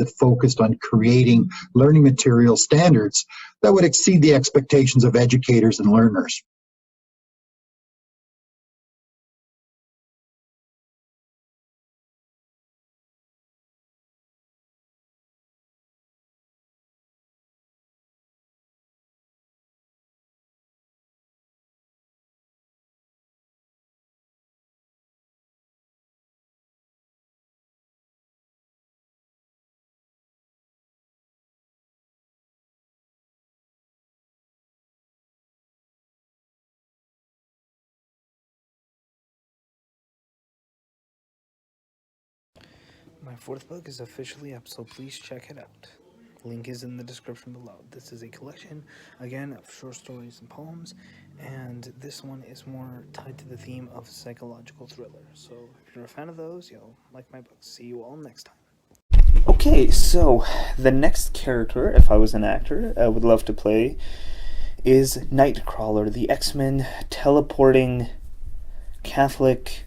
it focused on creating learning material standards that would exceed the expectations of educators and learners. My fourth book is officially up, so please check it out. Link is in the description below. This is a collection, again, of short stories and poems, and this one is more tied to the theme of psychological thriller. So if you're a fan of those, you'll like my books. See you all next time. Okay, so the next character, if I was an actor, I would love to play is Nightcrawler, the X-Men teleporting Catholic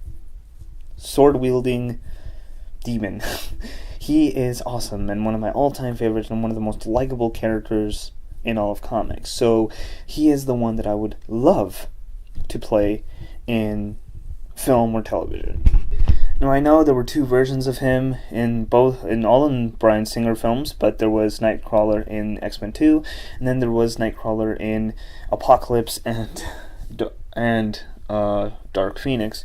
sword-wielding demon. He is awesome and one of my all-time favorites and one of the most likable characters in all of comics. So he is the one that I would love to play in film or television. Now I know there were two versions of him in all in Bryan Singer films, but there was Nightcrawler in X-Men 2, and then there was Nightcrawler in Apocalypse and Dark Phoenix.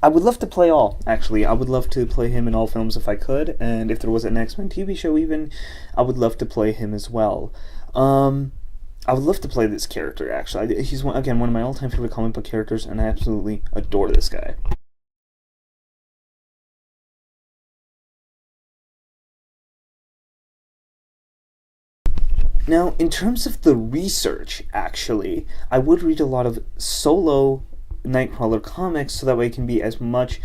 I would love to play all, actually. I would love to play him in all films if I could, and if there was an X-Men TV show even, I would love to play him as well. I would love to play this character, actually. He's, again, one of my all-time favorite comic book characters, and I absolutely adore this guy. Now, in terms of the research, actually, I would read a lot of solo Nightcrawler comics so that way I can be as much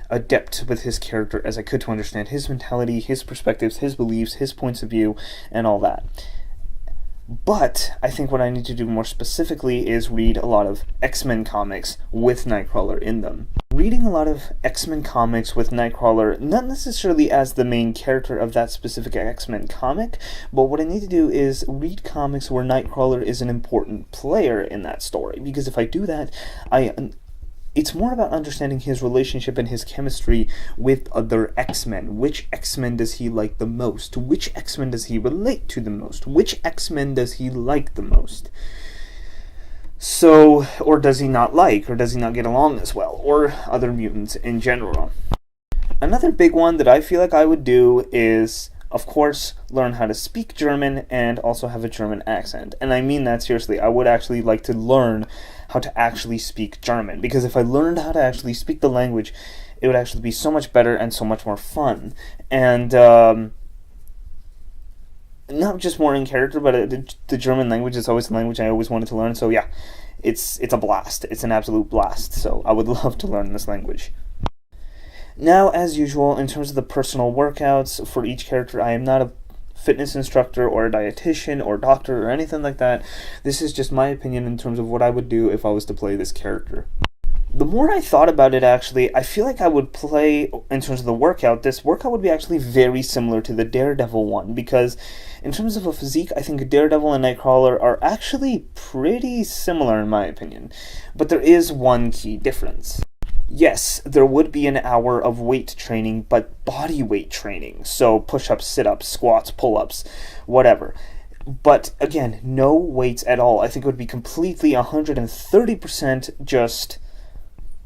adept with his character as I could to understand his mentality, his perspectives, his beliefs, his points of view, and all that. But I think what I need to do more specifically is read a lot of X-Men comics with Nightcrawler in them. Reading a lot of X-Men comics with Nightcrawler, not necessarily as the main character of that specific X-Men comic, but what I need to do is read comics where Nightcrawler is an important player in that story, because if I do that, it's more about understanding his relationship and his chemistry with other X-Men. Which X-Men does he like the most? Which X-Men does he relate to the most? Which X-Men does he like the most? So, or does he not like, or does he not get along as well, or other mutants in general. Another big one that I feel like I would do is, of course, learn how to speak German and also have a German accent. And I mean that seriously. I would actually like to learn how to actually speak German, because if I learned how to actually speak the language, it would actually be so much better and so much more fun. And not just more in character, but the German language is always the language I always wanted to learn. So yeah, it's a blast. It's an absolute blast. So I would love to learn this language. Now, as usual, in terms of the personal workouts for each character, I am not a fitness instructor or a dietitian or doctor or anything like that. This is just my opinion in terms of what I would do if I was to play this character. The more I thought about it, actually, I feel like I would play, in terms of the workout, this workout would be actually very similar to the Daredevil one, because in terms of a physique, I think Daredevil and Nightcrawler are actually pretty similar in my opinion. But there is one key difference. Yes, there would be an hour of weight training, but body weight training. So push-ups, sit-ups, squats, pull-ups, whatever. But again, no weights at all. I think it would be completely 130% just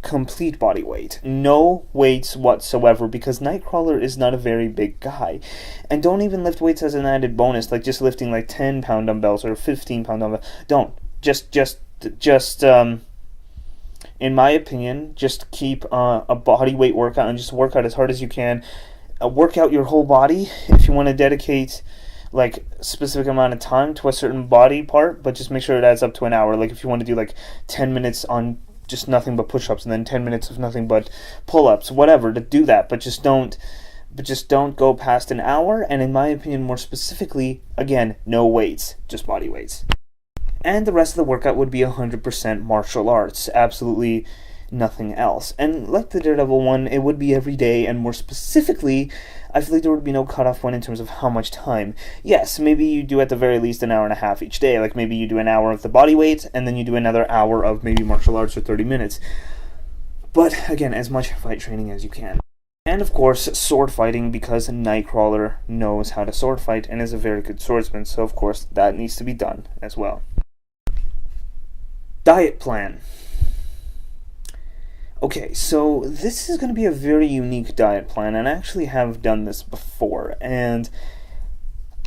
complete body weight. No weights whatsoever, because Nightcrawler is not a very big guy. And don't even lift weights as an added bonus, like just lifting like 10-pound dumbbells or 15-pound dumbbells. Don't. Just in my opinion, just keep a body weight workout and just work out as hard as you can. Work out your whole body if you want to dedicate like a specific amount of time to a certain body part, but just make sure it adds up to an hour. Like if you want to do like 10 minutes on just nothing but push-ups and then 10 minutes of nothing but pull-ups, whatever, to do that, but just don't go past an hour. And in my opinion, more specifically, again, no weights, just body weights. And the rest of the workout would be 100% martial arts. Absolutely nothing else. And like the Daredevil one, it would be every day, and more specifically, I feel like there would be no cutoff point in terms of how much time. Yes, maybe you do at the very least an hour and a half each day, like maybe you do an hour of the body weight, and then you do another hour of maybe martial arts or 30 minutes. But again, as much fight training as you can. And of course, sword fighting, because Nightcrawler knows how to sword fight and is a very good swordsman, so of course that needs to be done as well. Diet plan. Okay, so this is going to be a very unique diet plan, and I actually have done this before, and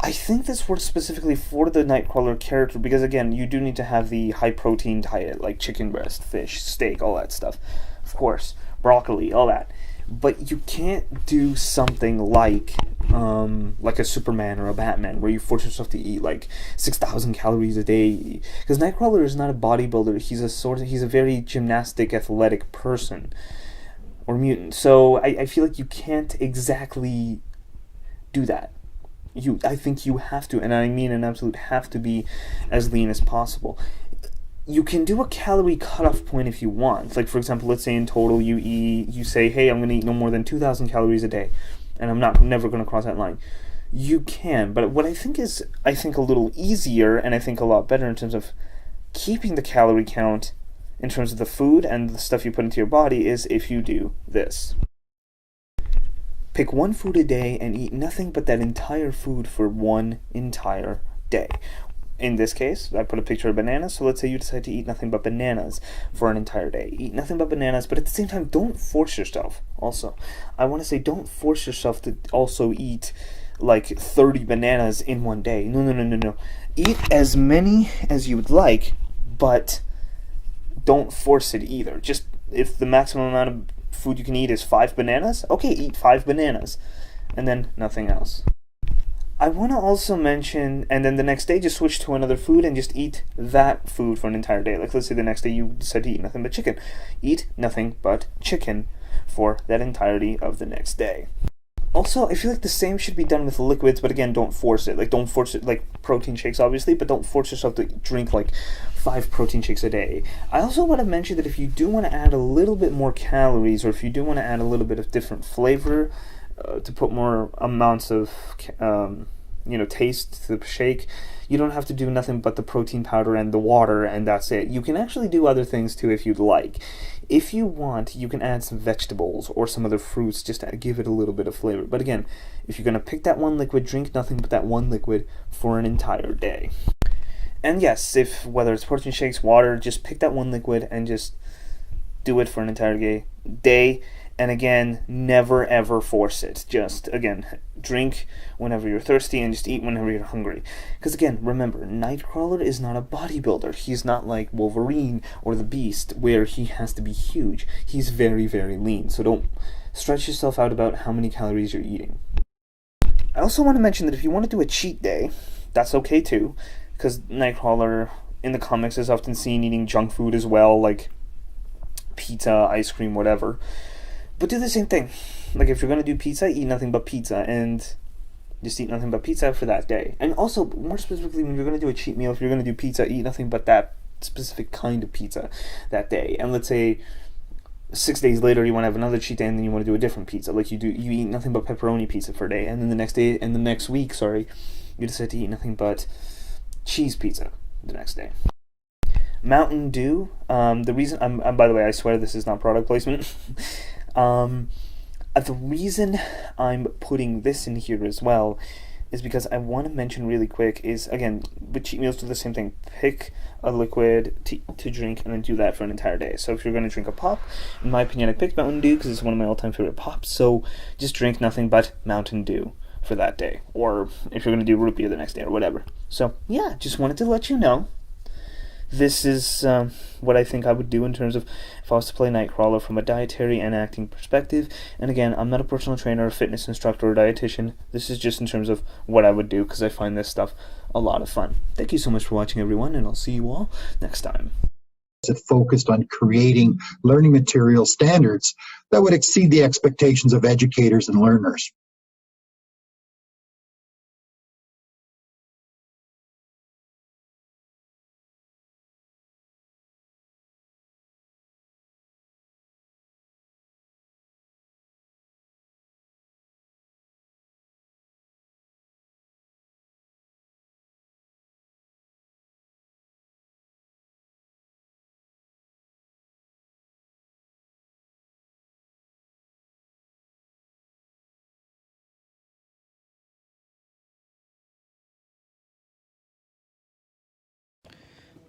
I think this works specifically for the Nightcrawler character, because again, you do need to have the high protein diet, like chicken breast, fish, steak, all that stuff. Of course, broccoli, all that. But you can't do something like a Superman or a Batman, where you force yourself to eat like 6,000 calories a day. Because Nightcrawler is not a bodybuilder; he's a very gymnastic, athletic person or mutant. So I feel like you can't exactly do that. I think you have to, and I mean an absolute have to, be as lean as possible. You can do a calorie cutoff point if you want. Like, for example, let's say in total you say, hey, I'm going to eat no more than 2,000 calories a day, and I'm never going to cross that line. You can, but what I think is, a little easier, and I think a lot better in terms of keeping the calorie count in terms of the food and the stuff you put into your body, is if you do this. Pick one food a day and eat nothing but that entire food for one entire day. In this case, I put a picture of bananas, so let's say you decide to eat nothing but bananas for an entire day. Eat nothing but bananas, but at the same time, don't force yourself. Also, I want to say, don't force yourself to also eat like 30 bananas in one day. No. Eat as many as you would like, but don't force it either. Just, if the maximum amount of food you can eat is 5 bananas, okay, eat 5 bananas, and then nothing else. I want to also mention, and then the next day just switch to another food and just eat that food for an entire day. Like, let's say the next day you decide to eat nothing but chicken. Eat nothing but chicken for that entirety of the next day. Also, I feel like the same should be done with liquids, but again, don't force it. Like, don't force it, like protein shakes, obviously, but don't force yourself to drink like 5 protein shakes a day. I also want to mention that if you do want to add a little bit more calories, or if you do want to add a little bit of different flavor, to put more amounts of taste to the shake, you don't have to do nothing but the protein powder and the water, and that's it. You can actually do other things too if you'd like. If you want, you can add some vegetables or some other fruits just to give it a little bit of flavor. But again, if you're going to pick that one liquid, drink nothing but that one liquid for an entire day. And yes, whether it's protein shakes, water, just pick that one liquid and just do it for an entire day. And again, never ever force it. Just, again, drink whenever you're thirsty and just eat whenever you're hungry. Because again, remember, Nightcrawler is not a bodybuilder. He's not like Wolverine or the Beast, where he has to be huge. He's very, very lean. So don't stretch yourself out about how many calories you're eating. I also want to mention that if you want to do a cheat day, that's okay too. Because Nightcrawler in the comics is often seen eating junk food as well, like pizza, ice cream, whatever. But do the same thing. Like, if you're going to do pizza, eat nothing but pizza, and just eat nothing but pizza for that day. And also, more specifically, when you're going to do a cheat meal, if you're going to do pizza, eat nothing but that specific kind of pizza that day. And let's say 6 days later you want to have another cheat day, and then you want to do a different pizza. Like, you eat nothing but pepperoni pizza for a day, and then the next week, you decide to eat nothing but cheese pizza the next day. Mountain Dew. The reason I'm by the way, I swear this is not product placement. The reason I'm putting this in here as well is because I want to mention really quick is, again, with cheat meals, do the same thing. Pick a liquid to drink and then do that for an entire day. So if you're going to drink a pop, in my opinion, I picked Mountain Dew because it's one of my all-time favorite pops, so just drink nothing but Mountain Dew for that day. Or if you're going to do root beer the next day or whatever. So, yeah, just wanted to let you know. This is what I think I would do in terms of if I was to play Nightcrawler from a dietary and acting perspective. And again, I'm not a personal trainer, fitness instructor, or dietitian. This is just in terms of what I would do, because I find this stuff a lot of fun. Thank you so much for watching, everyone, and I'll see you all next time. It focused on creating learning material standards that would exceed the expectations of educators and learners.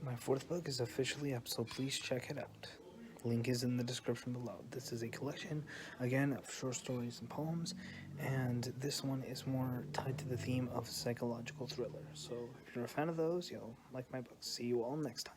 My fourth book is officially up, so please check it out. Link is in the description below. This is a collection, again, of short stories and poems, and this one is more tied to the theme of psychological thriller. So if you're a fan of those, you'll like my books. See you all next time.